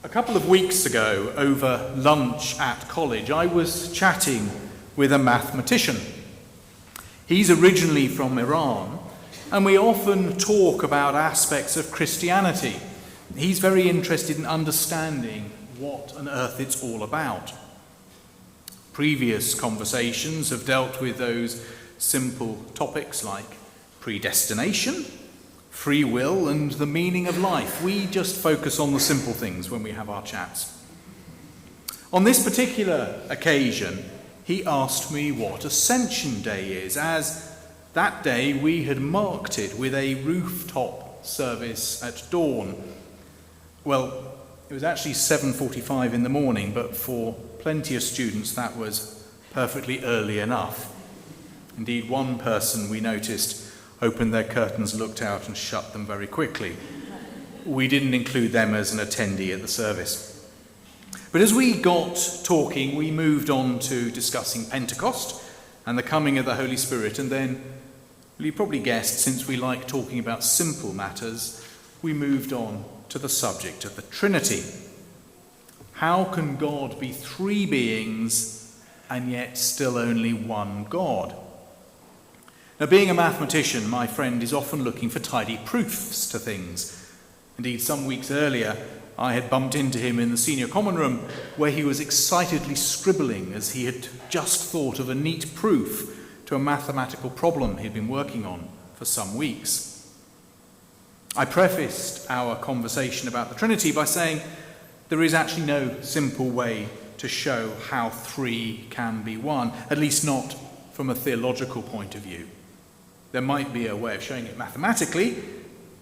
A couple of weeks ago, over lunch at college, I was chatting with a mathematician. He's originally from Iran, and we often talk about aspects of Christianity. He's very interested in understanding what on earth it's all about. Previous conversations have dealt with those simple topics like predestination, free will, and the meaning of life. We just focus on the simple things when we have our chats. On this particular occasion, he asked me what Ascension Day is, as that day we had marked it with a rooftop service at dawn. Well, it was actually 7:45 in the morning, but for plenty of students that was perfectly early enough. Indeed, one person we noticed opened their curtains, looked out and shut them very quickly. We didn't include them as an attendee at the service. But as we got talking, we moved on to discussing Pentecost and the coming of the Holy Spirit, and then, well, you probably guessed, since we like talking about simple matters, we moved on to the subject of the Trinity. How can God be three beings and yet still only one God? Now, being a mathematician, my friend is often looking for tidy proofs to things. Indeed, some weeks earlier, I had bumped into him in the senior common room where he was excitedly scribbling as he had just thought of a neat proof to a mathematical problem he'd been working on for some weeks. I prefaced our conversation about the Trinity by saying there is actually no simple way to show how three can be one, at least not from a theological point of view. There might be a way of showing it mathematically.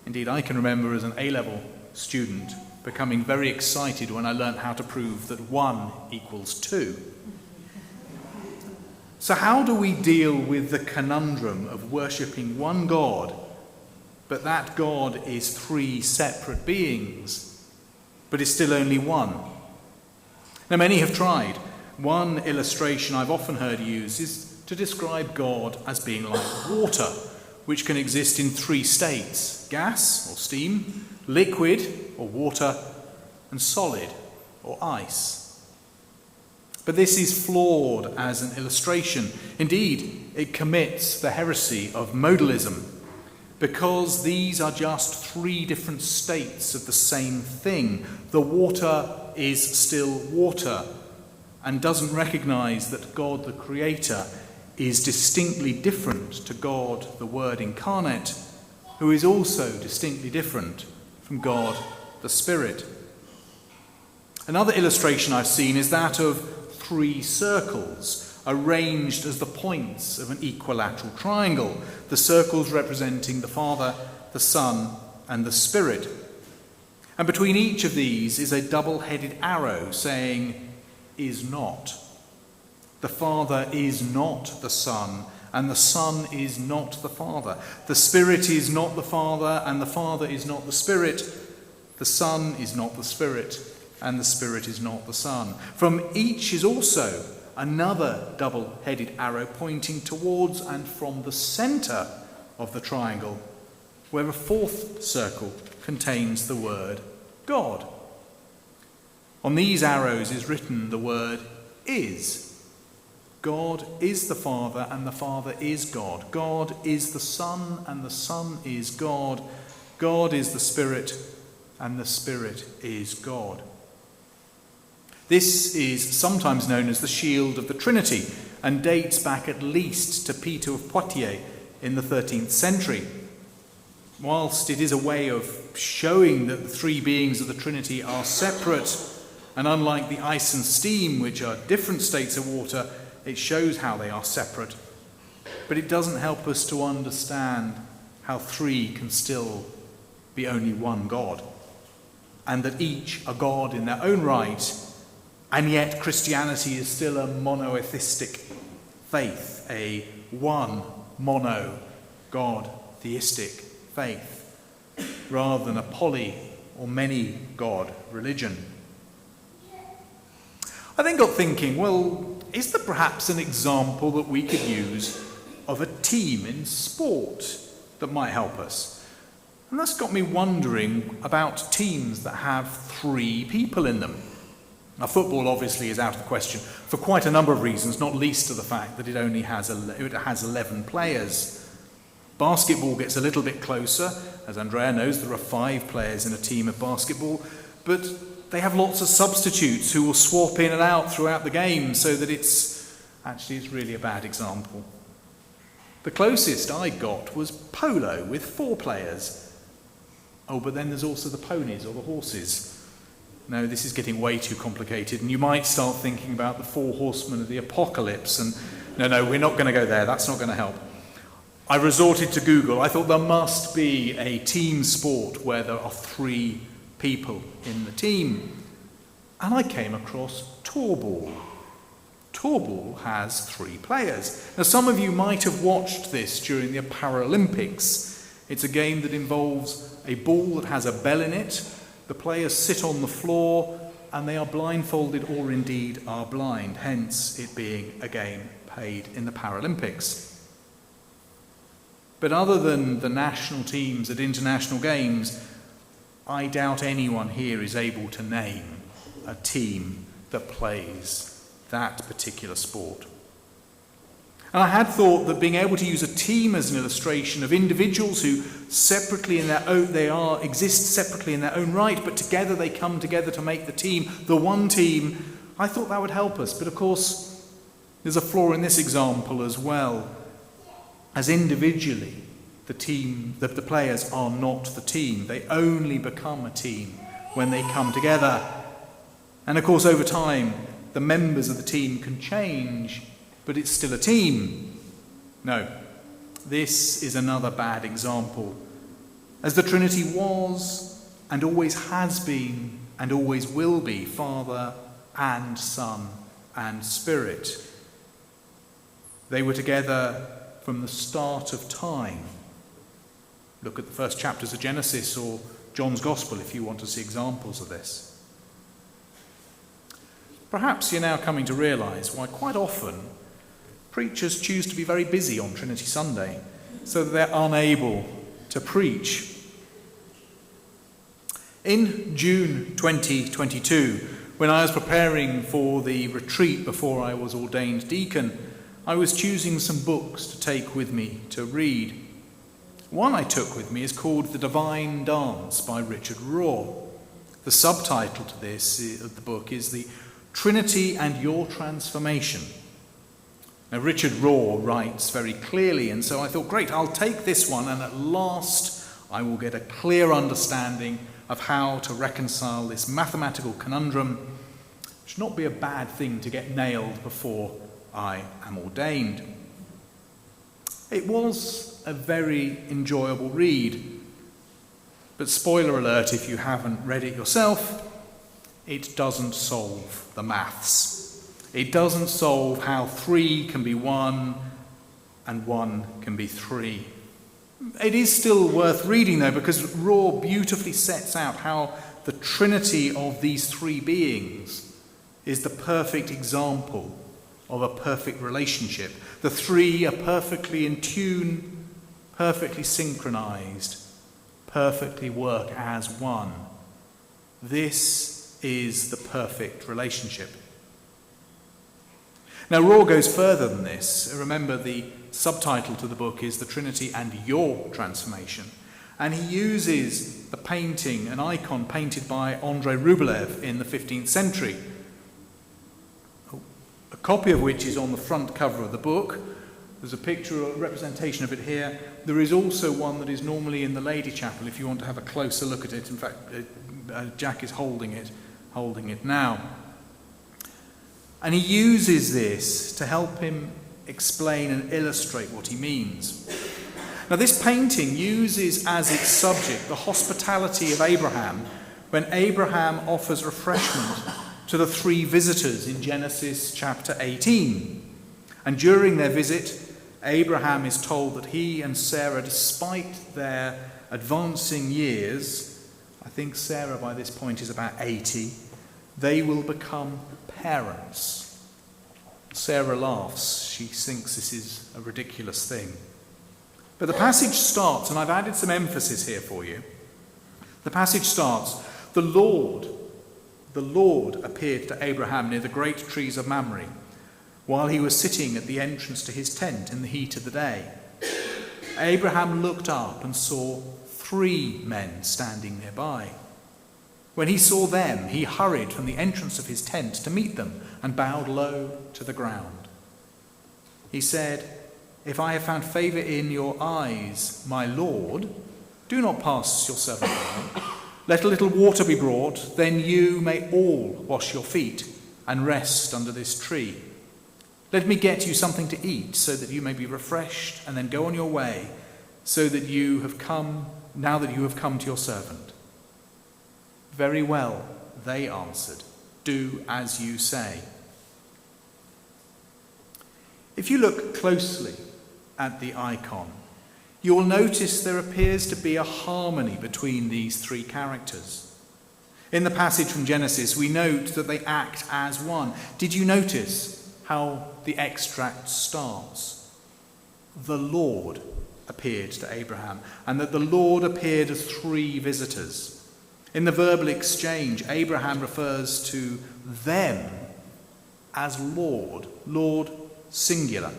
Indeed, I can remember as an A-level student becoming very excited when I learned how to prove that 1 equals 2. So how do we deal with the conundrum of worshipping one God, but that God is three separate beings, but is still only one? Now, many have tried. One illustration I've often heard used is to describe God as being like water, which can exist in three states: gas or steam, liquid or water, and solid or ice. But this is flawed as an illustration. Indeed, it commits the heresy of modalism, because these are just three different states of the same thing. The water is still water and doesn't recognize that God the Creator is distinctly different to God the Word incarnate, who is also distinctly different from God the Spirit. Another illustration I've seen is that of three circles arranged as the points of an equilateral triangle, the circles representing the Father, the Son, and the Spirit. And between each of these is a double-headed arrow saying, "is not." The Father is not the Son, and the Son is not the Father. The Spirit is not the Father, and the Father is not the Spirit. The Son is not the Spirit, and the Spirit is not the Son. From each is also another double-headed arrow pointing towards and from the centre of the triangle, where a fourth circle contains the word God. On these arrows is written the word is. God is the Father, and the Father is God. God is the Son, and the Son is God. God is the Spirit, and the Spirit is God. This is sometimes known as the shield of the Trinity, and dates back at least to Peter of Poitiers in the 13th century. Whilst it is a way of showing that the three beings of the Trinity are separate, and unlike the ice and steam, which are different states of water, it shows how they are separate. But it doesn't help us to understand how three can still be only one God, and that each are God in their own right, and yet Christianity is still a monotheistic faith, a one mono-God theistic faith, rather than a poly or many-God religion. I then got thinking, well, is there perhaps an example that we could use of a team in sport that might help us? And that's got me wondering about teams that have 3 people in them. Now, football obviously is out of the question for quite a number of reasons, not least to the fact that it only has 11 players. Basketball gets a little bit closer. As Andrea knows, there are 5 players in a team of basketball, but they have lots of substitutes who will swap in and out throughout the game, so that it's really a bad example. The closest I got was polo with 4 players. Oh, but then there's also the ponies or the horses. No, this is getting way too complicated, and you might start thinking about the 4 horsemen of the apocalypse, and no, we're not going to go there, that's not going to help. I resorted to Google. I thought there must be a team sport where there are 3 people in the team, and I came across tourball. Tourball has 3 players. Now, some of you might have watched this during the Paralympics. It's a game that involves a ball that has a bell in it. The players sit on the floor and they are blindfolded or indeed are blind, hence it being a game played in the Paralympics. But other than the national teams at international games, I doubt anyone here is able to name a team that plays that particular sport. And I had thought that being able to use a team as an illustration of individuals who separately in their own, exist separately in their own right, but together they come together to make the team, the one team, I thought that would help us. But of course, there's a flaw in this example as well. As individually, the players are not the team. They only become a team when they come together. And of course, over time, the members of the team can change, but it's still a team. No, this is another bad example. As the Trinity was, and always has been, and always will be, Father and Son and Spirit. They were together from the start of time. Look at the first chapters of Genesis or John's Gospel if you want to see examples of this. Perhaps you're now coming to realise why quite often preachers choose to be very busy on Trinity Sunday so that they're unable to preach. In June 2022, when I was preparing for the retreat before I was ordained deacon, I was choosing some books to take with me to read. One I took with me is called The Divine Dance by Richard Rohr. The subtitle to this of the book is The Trinity and Your Transformation. Now, Richard Rohr writes very clearly, and so I thought, great, I'll take this one, and at last I will get a clear understanding of how to reconcile this mathematical conundrum. It should not be a bad thing to get nailed before I am ordained. It was a very enjoyable read, but spoiler alert if you haven't read it yourself, it doesn't solve the maths. It doesn't solve how 3 can be 1 and 1 can be 3. It is still worth reading though, because Rohr beautifully sets out how the Trinity of these 3 beings is the perfect example of a perfect relationship. The 3 are perfectly in tune, perfectly synchronized, perfectly work as one. This is the perfect relationship. Now, Rohr goes further than this. Remember, the subtitle to the book is The Trinity and Your Transformation. And he uses the painting, an icon painted by Andrei Rublev in the 15th century, a copy of which is on the front cover of the book. There's a picture, a representation of it here. There is also one that is normally in the Lady Chapel if you want to have a closer look at it. In fact, Jack is holding it now. And he uses this to help him explain and illustrate what he means. Now, this painting uses as its subject the hospitality of Abraham when Abraham offers refreshment to the 3 visitors in Genesis chapter 18. And during their visit, Abraham is told that he and Sarah, despite their advancing years, I think Sarah by this point is about 80, they will become parents. Sarah laughs. She thinks this is a ridiculous thing. But the passage starts, and I've added some emphasis here for you. The passage starts, the Lord appeared to Abraham near the great trees of Mamre, while he was sitting at the entrance to his tent in the heat of the day. Abraham looked up and saw 3 men standing nearby. When he saw them, he hurried from the entrance of his tent to meet them and bowed low to the ground. He said, "If I have found favor in your eyes, my Lord, do not pass your servant by. Let a little water be brought, then you may all wash your feet and rest under this tree. Let me get you something to eat so that you may be refreshed, and then go on your way, so that you have come, now that you have come to your servant." "Very well," they answered, "do as you say." If you look closely at the icon, you will notice there appears to be a harmony between these 3 characters. In the passage from Genesis, we note that they act as one. Did you notice how the extract starts? The Lord appeared to Abraham, and that the Lord appeared as 3 visitors. In the verbal exchange, Abraham refers to them as Lord singular,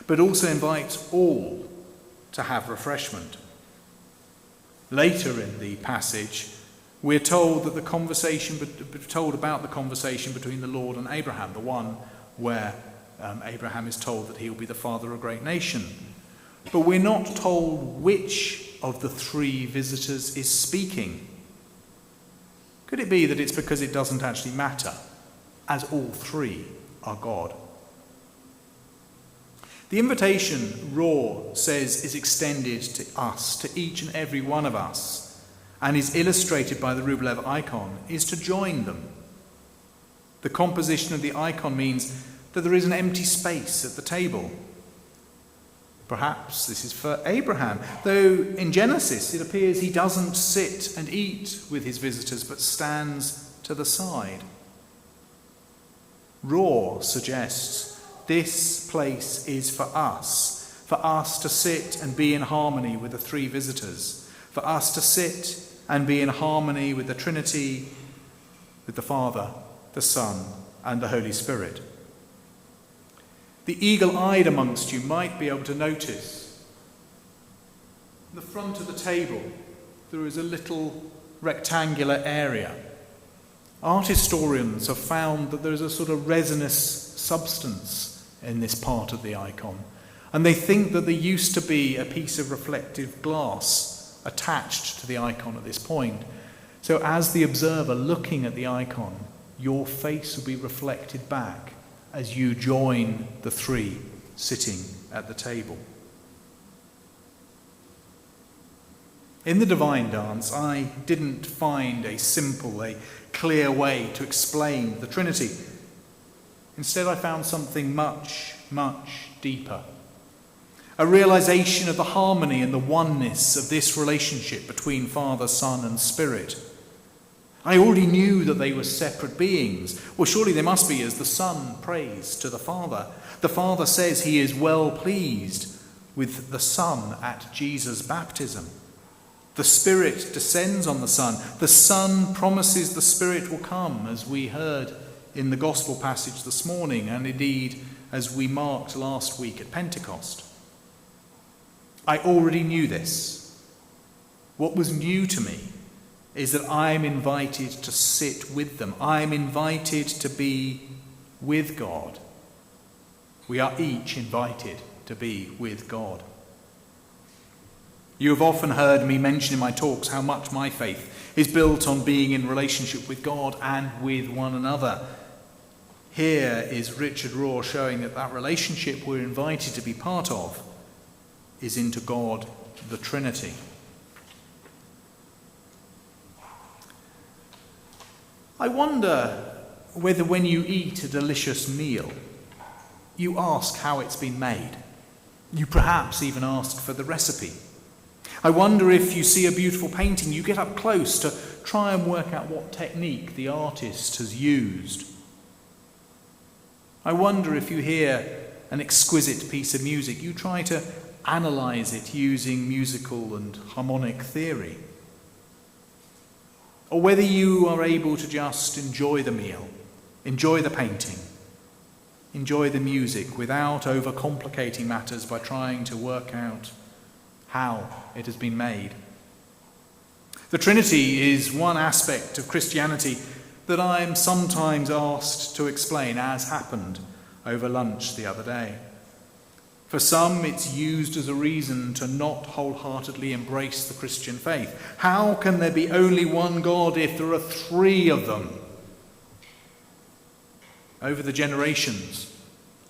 but also invites all to have refreshment. Later in the passage, we're told that about the conversation between the Lord and Abraham, the one where Abraham is told that he will be the father of a great nation. But we're not told which of the 3 visitors is speaking. Could it be that it's because it doesn't actually matter, as all 3 are God? The invitation, Raw says, is extended to us, to each and every one of us, and is illustrated by the Routledge icon, is to join them. The composition of the icon means that there is an empty space at the table. Perhaps this is for Abraham, though in Genesis it appears he doesn't sit and eat with his visitors, but stands to the side. Raw suggests this place is for us to sit and be in harmony with the 3 visitors, for us to sit and be in harmony with the Trinity, with the Father, the Son, and the Holy Spirit. The eagle-eyed amongst you might be able to notice in the front of the table there is a little rectangular area. Art historians have found that there is a sort of resinous substance in this part of the icon, and they think that there used to be a piece of reflective glass attached to the icon at this point. So as the observer looking at the icon, your face will be reflected back as you join the 3 sitting at the table. In the divine dance, I didn't find a simple, a clear way to explain the Trinity. Instead, I found something much, much deeper. A realization of the harmony and the oneness of this relationship between Father, Son, and Spirit. I already knew that they were separate beings. Well, surely they must be, as the Son prays to the Father. The Father says he is well pleased with the Son at Jesus' baptism. The Spirit descends on the Son. The Son promises the Spirit will come, as we heard in the Gospel passage this morning, and indeed as we marked last week at Pentecost. I already knew this. What was new to me is that I'm invited to sit with them. I'm invited to be with God. We are each invited to be with God. You have often heard me mention in my talks how much my faith is built on being in relationship with God and with one another. Here is Richard Raw showing that that relationship we're invited to be part of is into God, the Trinity. I wonder whether when you eat a delicious meal, you ask how it's been made. You perhaps even ask for the recipe. I wonder if you see a beautiful painting, you get up close to try and work out what technique the artist has used. I wonder if you hear an exquisite piece of music, you try to analyse it using musical and harmonic theory, or whether you are able to just enjoy the meal, enjoy the painting, enjoy the music without overcomplicating matters by trying to work out how it has been made. The Trinity is one aspect of Christianity that I am sometimes asked to explain, as happened over lunch the other day. For some, it's used as a reason to not wholeheartedly embrace the Christian faith. How can there be only one God if there are three of them? Over the generations,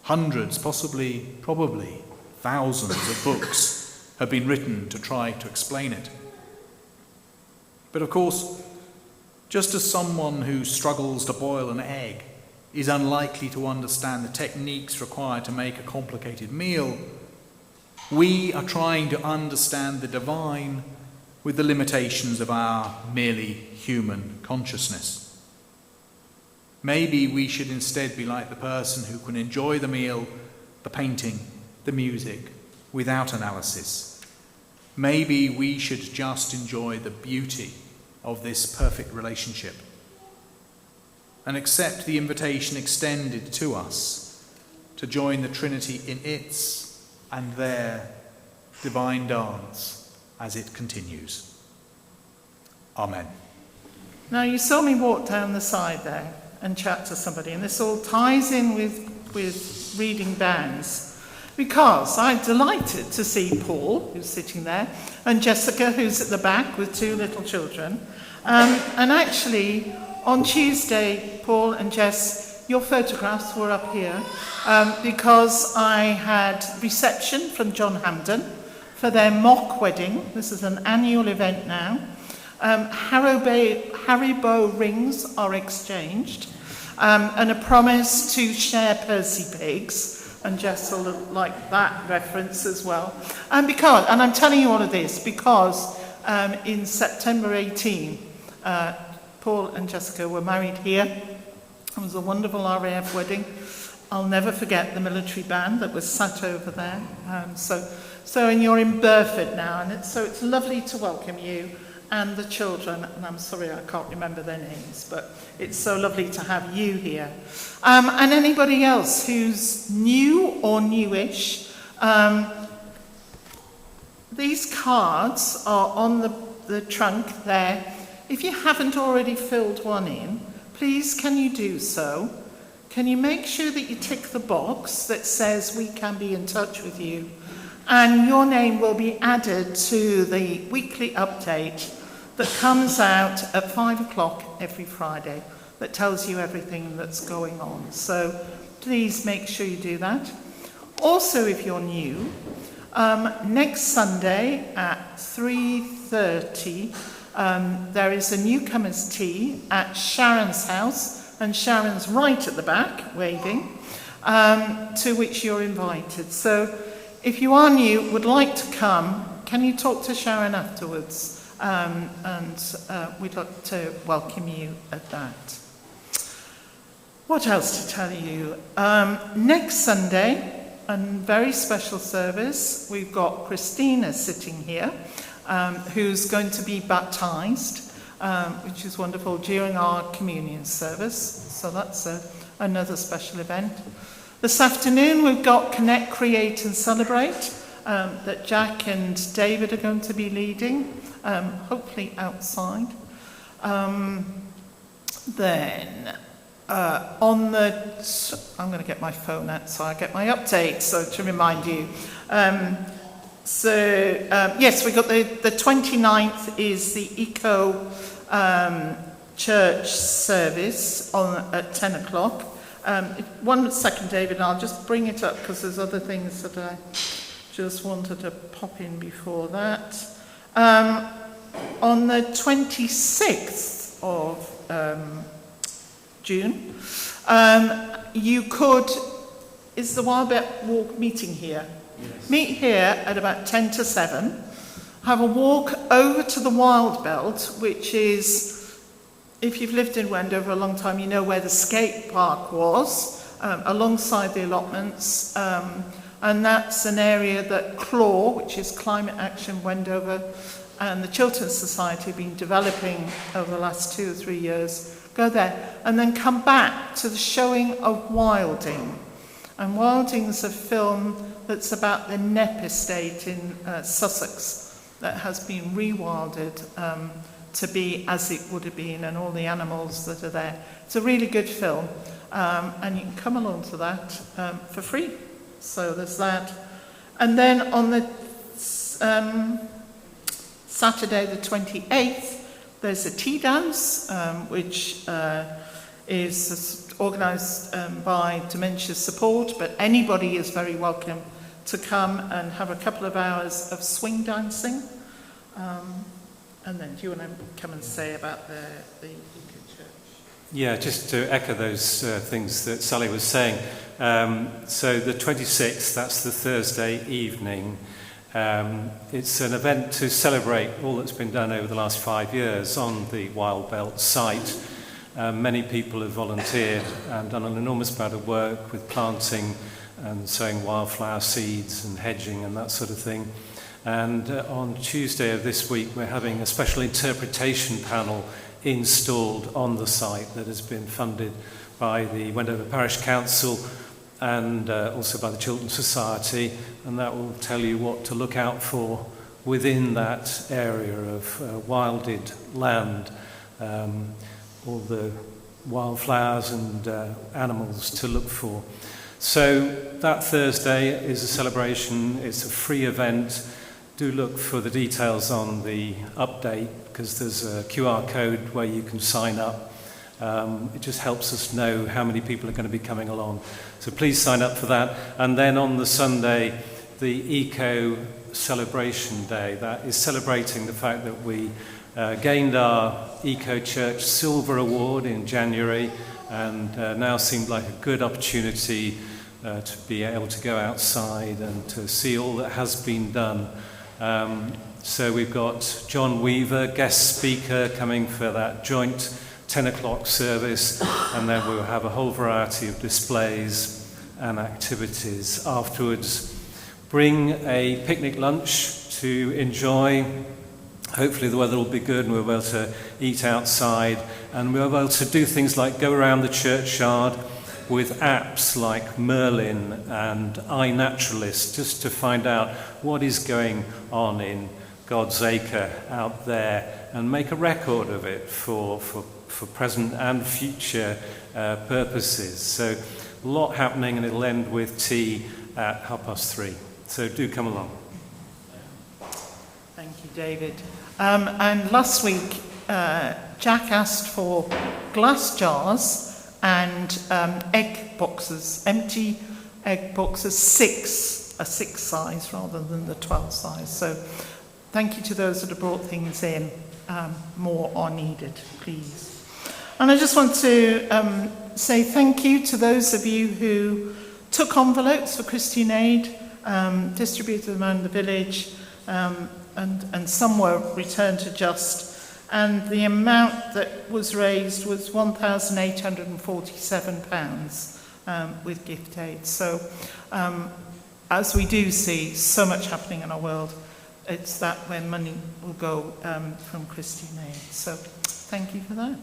hundreds, probably thousands of books have been written to try to explain it. But of course, just as someone who struggles to boil an egg is unlikely to understand the techniques required to make a complicated meal, we are trying to understand the divine with the limitations of our merely human consciousness. Maybe we should instead be like the person who can enjoy the meal, the painting, the music, without analysis. Maybe we should just enjoy the beauty of this perfect relationship and accept the invitation extended to us to join the Trinity in its and their divine dance as it continues. Amen. Now, you saw me walk down the side there and chat to somebody, and this all ties in with reading bands, because I'm delighted to see Paul, who's sitting there, and Jessica, who's at the back with two little children. And actually, on Tuesday, Paul and Jess, your photographs were up here because I had reception from John Hampden for their mock wedding. This is an annual event now. Haribo rings are exchanged, and a promise to share Percy pigs, and Jess will like that reference as well. And I'm telling you all of this because in September 18, Paul and Jessica were married here. It was a wonderful RAF wedding. I'll never forget the military band that was sat over there. And you're in Burford now, and it's lovely to welcome you and the children. And I'm sorry I can't remember their names, but it's so lovely to have you here. And anybody else who's new or newish, these cards are on the trunk there. If you haven't already filled one in, please can you do so? Can you make sure that you tick the box that says we can be in touch with you? And your name will be added to the weekly update that comes out at 5 o'clock every Friday that tells you everything that's going on. So please make sure you do that. Also, if you're new, next Sunday at 3:30, there is a newcomers' tea at Sharon's house, and Sharon's right at the back, waving, to which you're invited. So if you are new, would like to come, can you talk to Sharon afterwards? We'd like to welcome you at that. What else to tell you? Next Sunday, a very special service. We've got Christina sitting here, who's going to be baptised, which is wonderful, during our communion service. So that's another special event. This afternoon we've got Connect, Create and Celebrate that Jack and David are going to be leading, hopefully outside. I'm going to get my phone out so I get my update, so to remind you. Yes, we got the 29th is the Eco Church service at 10 o'clock. 1 second, David, and I'll just bring it up because there's other things that I just wanted to pop in before that. On the 26th of June, is the Wildbet Walk meeting here? Yes. Meet here at about 10 to 7. Have a walk over to the Wild Belt, which is, if you've lived in Wendover a long time, you know where the skate park was, alongside the allotments. and that's an area that CLAW, which is Climate Action Wendover, and the Chiltern Society have been developing over the last 2 or 3 years. Go there and then come back to the showing of Wilding. And Wilding's a film that's about the Knepp estate in Sussex that has been rewilded to be as it would have been, and all the animals that are there. It's a really good film, and you can come along to that for free. So there's that. And then on the Saturday the 28th, there's a tea dance, which is organised by Dementia Support, but anybody is very welcome to come and have a couple of hours of swing dancing. And then do you want to come and say about the Eco Church? Yeah, just to echo those things that Sally was saying. So the 26th, that's the Thursday evening. It's an event to celebrate all that's been done over the last 5 years on the Wild Belt site. Many people have volunteered and done an enormous amount of work with planting and sowing wildflower seeds and hedging and that sort of thing. And on Tuesday of this week, we're having a special interpretation panel installed on the site that has been funded by the Wendover Parish Council and also by the Chiltern Society, and that will tell you what to look out for within that area of wilded land, all the wildflowers and animals to look for. So that Thursday is a celebration, it's a free event. Do look for the details on the update, because there's a QR code where you can sign up. It just helps us know how many people are going to be coming along. So please sign up for that. And then on the Sunday, the Eco Celebration Day. That is celebrating the fact that we gained our Eco Church Silver Award in January, and now seemed like a good opportunity to be able to go outside and to see all that has been done. So we've got John Weaver, guest speaker, coming for that joint 10 o'clock service, and then we'll have a whole variety of displays and activities afterwards. Bring a picnic lunch to enjoy. Hopefully the weather will be good and we'll be able to eat outside, and we'll be able to do things like go around the churchyard with apps like Merlin and iNaturalist, just to find out what is going on in God's acre out there and make a record of it for present and future purposes. So a lot happening, and it'll end with tea at 3:30. So do come along. Thank you, David. And last week, Jack asked for glass jars and egg boxes, empty egg boxes, a 6 size rather than the 12 size. So thank you to those that have brought things in. More are needed, please. And I just want to say thank you to those of you who took envelopes for Christian Aid, distributed them around the village, and some were returned to Just. And the amount that was raised was £1,847 with gift aid. So as we do see so much happening in our world, it's that where money will go from Christian Aid. So thank you for that.